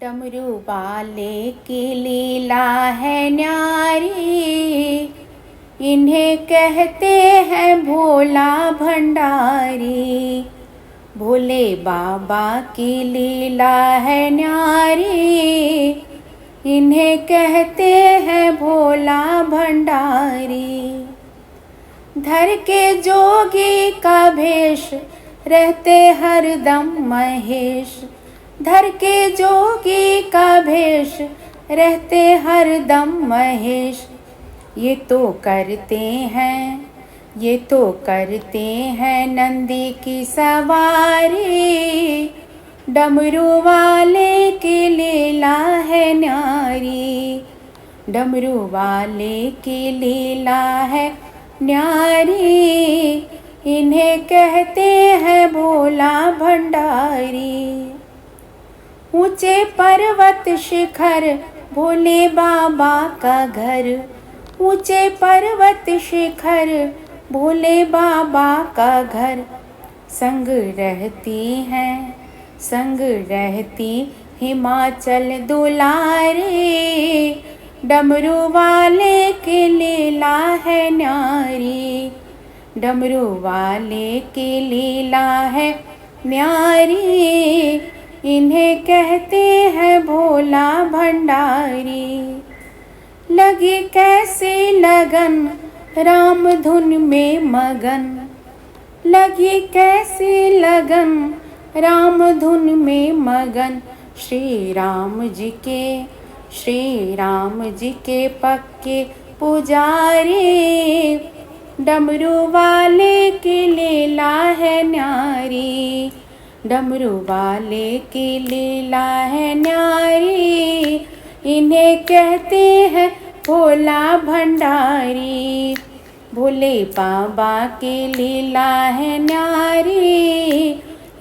डमरू वाले की लीला है न्यारी, इन्हें कहते हैं भोला भंडारी। भोले बाबा की लीला है न्यारी, इन्हें कहते हैं भोला भंडारी। धर के जोगी का भेष रहते हरदम महेश, धर के जोगी का भेष रहते हरदम महेश। ये तो करते हैं नंदी की सवारी, डमरू वाले की लीला है न्यारी। डमरू वाले की लीला है न्यारी, इन्हें कहते हैं भोला भंडारी। ऊंचे पर्वत शिखर भोले बाबा का घर, ऊंचे पर्वत शिखर भोले बाबा का घर। संग रहती हिमाचल दुलारी, डमरू वाले की लीला है न्यारी। डमरू वाले की लीला है न्यारी, इन्हें कहते हैं भोला भंडारी। लगी कैसी लगन राम धुन में मगन, लगी कैसी लगन राम धुन में मगन। श्री राम जी के पक्के पुजारी, डमरू वाले की लीला है न्यारी। डमरू वाले की लीला है न्यारी, इन्हें कहते हैं भोला भंडारी। भोले बाबा की लीला है न्यारी,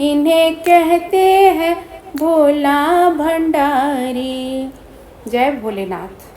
इन्हें कहते हैं भोला भंडारी। जय भोलेनाथ।